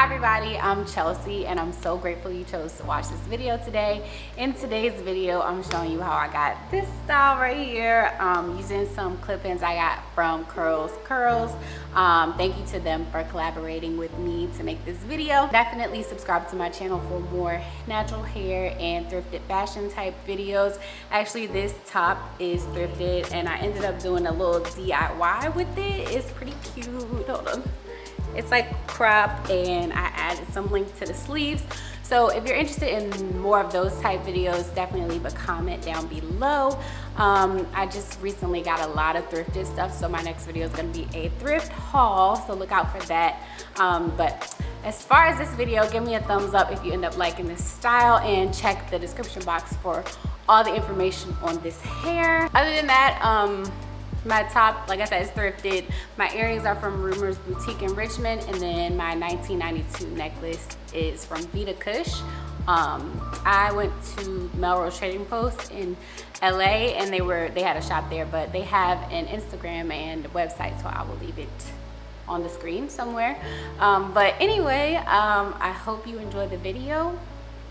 everybody, I'm Chelsea and I'm so grateful you chose to watch this video today. In today's video, I'm showing you how I got this style right here using some clip-ins I got from CurlsCurls. Thank you to them for collaborating with me to make this video. Definitely subscribe to my channel for more natural hair and thrifted fashion type videos. Actually, this top is thrifted and I ended up doing a little DIY with it. It's pretty cute. Hold on. It's like crop and I added some link to the sleeves. So if you're interested in more of those type videos, definitely leave a comment down below. I just recently got a lot of thrifted stuff, so my next video is going to be a thrift haul, so look out for that. But as far as this video, give me a thumbs up if you end up liking this style and check the description box for all the information on this hair. Other than that, my top, like I said, is thrifted. My earrings are from Rumors Boutique in Richmond, and then my 1992 necklace is from Vita Kush. I went to Melrose Trading Post in LA and they had a shop there, but they have an Instagram and website, so I will leave it on the screen somewhere. But anyway, I hope you enjoyed the video.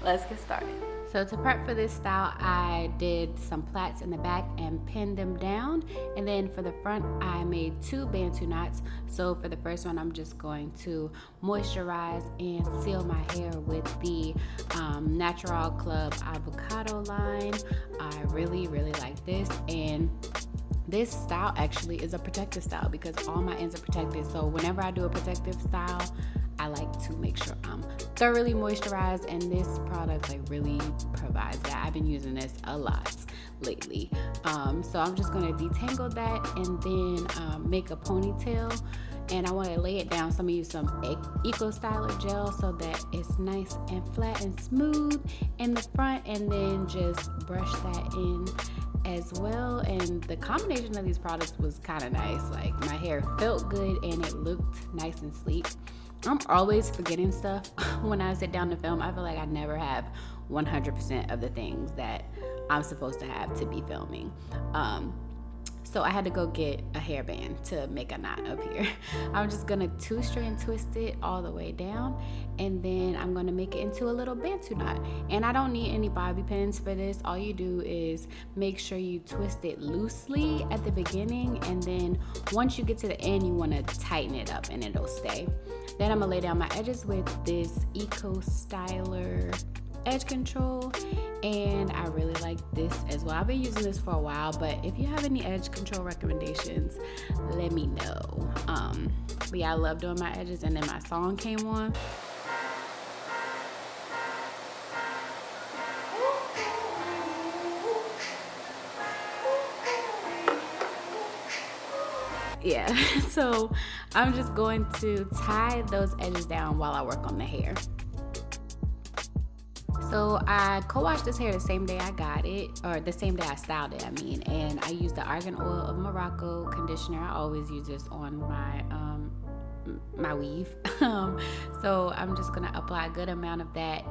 Let's get started. So to prep for this style, I did some plaits in the back and pinned them down. And then for the front, I made 2 Bantu knots. So for the first one, I'm just going to moisturize and seal my hair with the Naturall Club Avocado line. I really like this. And this style actually is a protective style because all my ends are protected. So whenever I do a protective style, I like to make sure I'm thoroughly moisturized, and this product like really provides that. I've been using this a lot lately. So I'm just going to detangle that and then make a ponytail, and I want to lay it down. So I'm gonna use some Eco Styler gel so that it's nice and flat and smooth in the front, and then just brush that in as well. And the combination of these products was kind of nice. Like my hair felt good and it looked nice and sleek. I'm always forgetting stuff when I sit down to film. I feel like I never have 100% of the things that I'm supposed to have to be filming. So I had to go get a hairband to make a knot up here. I'm just gonna 2-strand twist it all the way down, and then I'm gonna make it into a little Bantu knot. And I don't need any bobby pins for this. All you do is make sure you twist it loosely at the beginning, and then once you get to the end, you wanna tighten it up and it'll stay. Then I'm gonna lay down my edges with this Eco Styler edge control, and I really like this as well. I've been using this for a while, but if you have any edge control recommendations, let me know. But yeah, I love doing my edges. And then my song came on. Yeah, so I'm just going to tie those edges down while I work on the hair. So I co-washed this hair the same day I got it, or the same day I styled it, I mean, and I used the Argan Oil of Morocco conditioner. I always use this on my weave. So I'm just gonna apply a good amount of that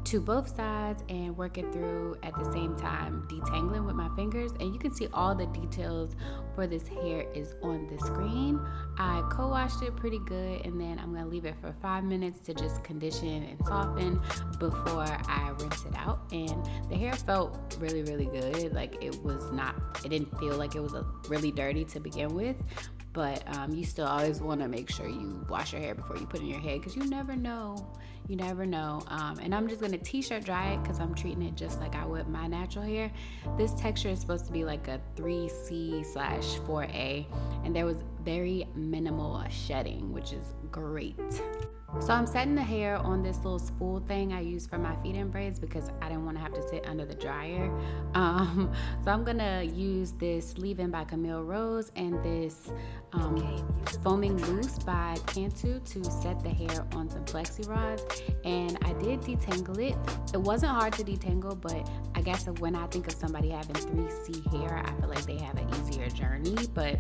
to both sides and work it through at the same time, detangling with my fingers. And you can see all the details for this hair is on the screen. I co-washed it pretty good, and then I'm gonna leave it for 5 minutes to just condition and soften before I rinse it out. And the hair felt really good. Like it didn't feel like it was really dirty to begin with. But you still always want to make sure you wash your hair before you put it in your head, because you never know. And I'm just going to t-shirt dry it because I'm treating it just like I would my natural hair. This texture is supposed to be like a 3C/4A, and there was very minimal shedding, which is great. So I'm setting the hair on this little spool thing I use for my feed-in braids because I didn't want to have to sit under the dryer. So I'm gonna use this Leave-In by Camille Rose and this Foaming Mousse by Cantu to set the hair on some flexi rods. And I did detangle it. It wasn't hard to detangle, but I guess when I think of somebody having 3C hair, I feel like they have an easier journey. But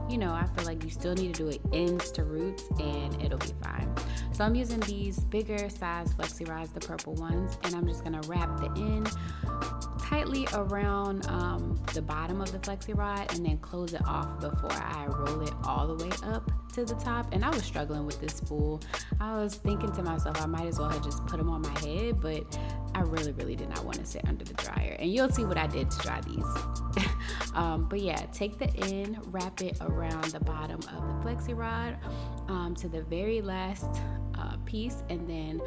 you know, I feel like you still need to do it ends to roots and it'll be fine. So I'm using these bigger size flexi rods, the purple ones, and I'm just gonna wrap the end tightly around the bottom of the flexi rod and then close it off before I roll it all the way up to the top. And I was struggling with this spool. I was thinking to myself, I might as well have just put them on my head, but I really did not want to sit under the dryer. And you'll see what I did to dry these. But yeah, take the end, wrap it around the bottom of the flexi rod to the very last piece, and then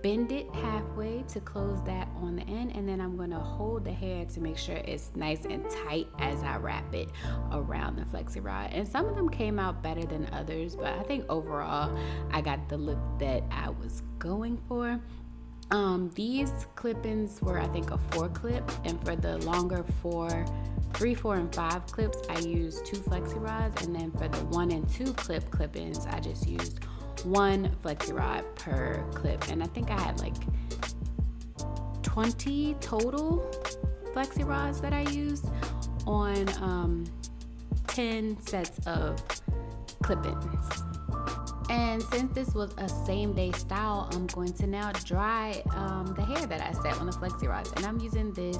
bend it halfway to close that on the end, and then I'm going to hold the hair to make sure it's nice and tight as I wrap it around the flexi rod. And some of them came out better than others, but I think overall I got the look that I was going for. These clip-ins were, I think, a 4 clip, and for the longer 3, 4, and 5 clips I used 2 flexi rods, and then for the 1 and 2 clip-ins I just used 1 flexi rod per clip. And I think I had like 20 total flexi rods that I used on 10 sets of clip-ins. And since this was a same day style, I'm going to now dry the hair that I set on the flexi rods. And I'm using this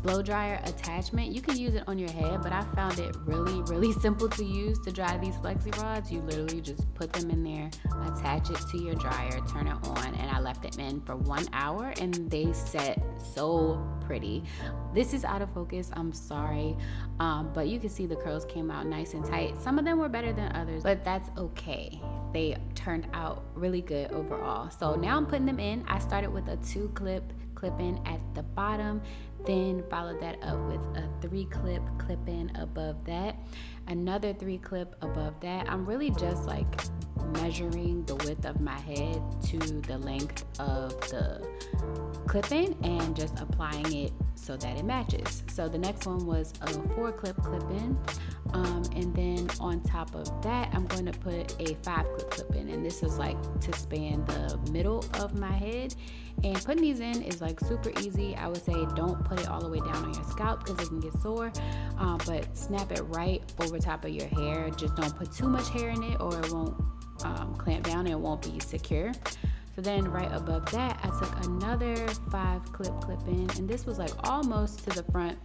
blow dryer attachment. You can use it on your head, but I found it really simple to use to dry these flexi rods. You literally just put them in there, attach it to your dryer, turn it on, and I left it in for 1 hour and they set so pretty. This is out of focus, I'm sorry, but you can see the curls came out nice and tight. Some of them were better than others, but that's okay. They turned out really good overall. So now I'm putting them in. I started with a 2 clip-in at the bottom, then followed that up with a 3 clip-in above that, another 3 clip above that. I'm really just like measuring the width of my head to the length of the clip-in and just applying it so that it matches. So the next one was a 4 clip-in, and then on top of that I'm going to put a 5 clip-in, and this is like to span the middle of my head. And putting these in is like super easy. I would say don't put it all the way down on your scalp because it can get sore, but snap it right over top of your hair. Just don't put too much hair in it or it won't clamp down and it won't be secure. So then right above that, I took another 5 clip-in, and this was like almost to the front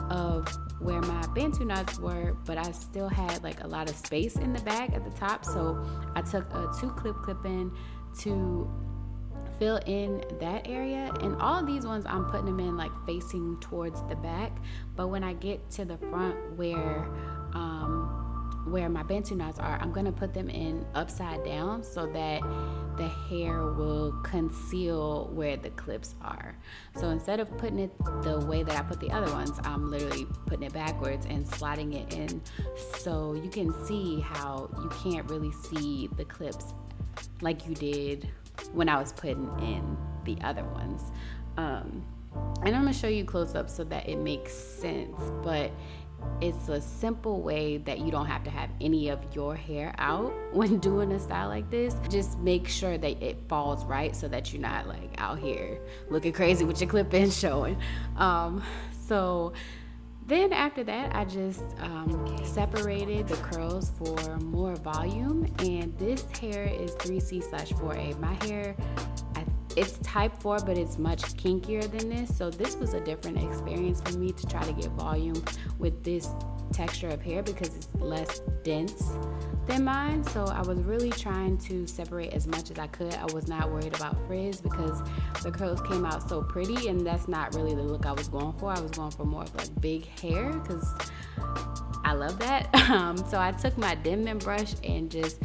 of where my Bantu knots were, but I still had like a lot of space in the back at the top. So I took a 2 clip-in to fill in that area. And all of these ones I'm putting them in like facing towards the back, but when I get to the front where my Bantu knots are, I'm gonna put them in upside down so that the hair will conceal where the clips are. So instead of putting it the way that I put the other ones, I'm literally putting it backwards and sliding it in so you can see how you can't really see the clips like you did when I was putting in the other ones. And I'm gonna show you close up so that it makes sense, but it's a simple way that you don't have to have any of your hair out when doing a style like this. Just make sure that it falls right so that you're not like out here looking crazy with your clip-in showing. So then after that, I just separated the curls for more volume, and this hair is 3C/4A. My hair, it's type 4, but it's much kinkier than this, so this was a different experience for me to try to get volume with this texture of hair because it's less dense than mine. So I was really trying to separate as much as I could. I was not worried about frizz because the curls came out so pretty, and that's not really the look I was going for. I was going for more of like big hair because I love that. So I took my Denman brush and just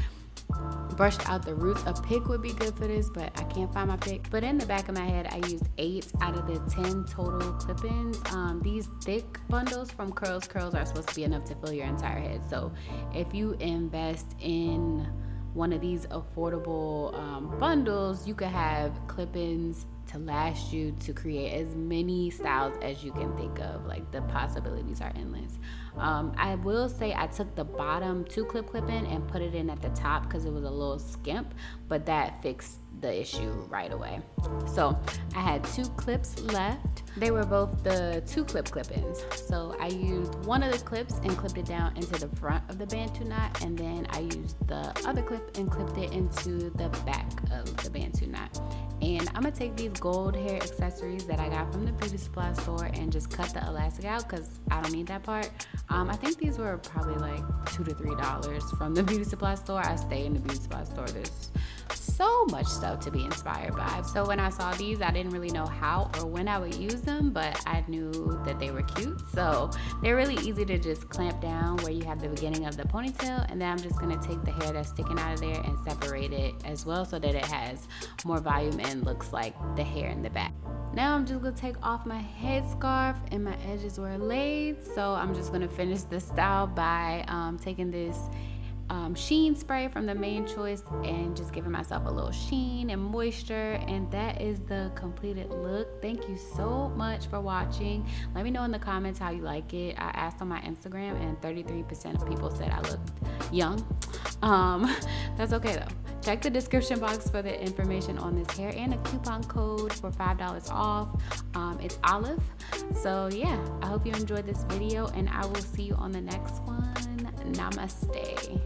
brushed out the roots. A pick would be good for this, but I can't find my pick. But in the back of my head, I used 8 out of the 10 total clip-ins. These thick bundles from CurlsCurls are supposed to be enough to fill your entire head. So if you invest in one of these affordable bundles, you could have clip-ins to last you to create as many styles as you can think of. Like, the possibilities are endless. I will say I took the bottom 2 clip-in and put it in at the top because it was a little skimp, but that fixed the issue right away. So I had 2 clips left. They were both the 2 clip-ins. So I used one of the clips and clipped it down into the front of the Bantu knot, and then I used the other clip and clipped it into the back of the Bantu knot. And I'm gonna take these gold hair accessories that I got from the beauty supply store and just cut the elastic out because I don't need that part. I think these were probably like $2 to $3 from the beauty supply store. I stay in the beauty supply store. There's so much stuff to be inspired by. So when I saw these, I didn't really know how or when I would use them, but I knew that they were cute. So they're really easy to just clamp down where you have the beginning of the ponytail, and then I'm just gonna take the hair that's sticking out of there and separate it as well so that it has more volume and looks like the hair in the back. Now I'm just gonna take off my headscarf and my edges were laid. So I'm just gonna finish the style by taking this sheen spray from the Main Choice and just giving myself a little sheen and moisture, and that is the completed look. Thank you so much for watching. Let me know in the comments how you like it. I asked on my Instagram and 33% of people said I looked young. That's okay though. Check the description box for the information on this hair and a coupon code for $5 off. It's Olive. So yeah, I hope you enjoyed this video and I will see you on the next one. Namaste.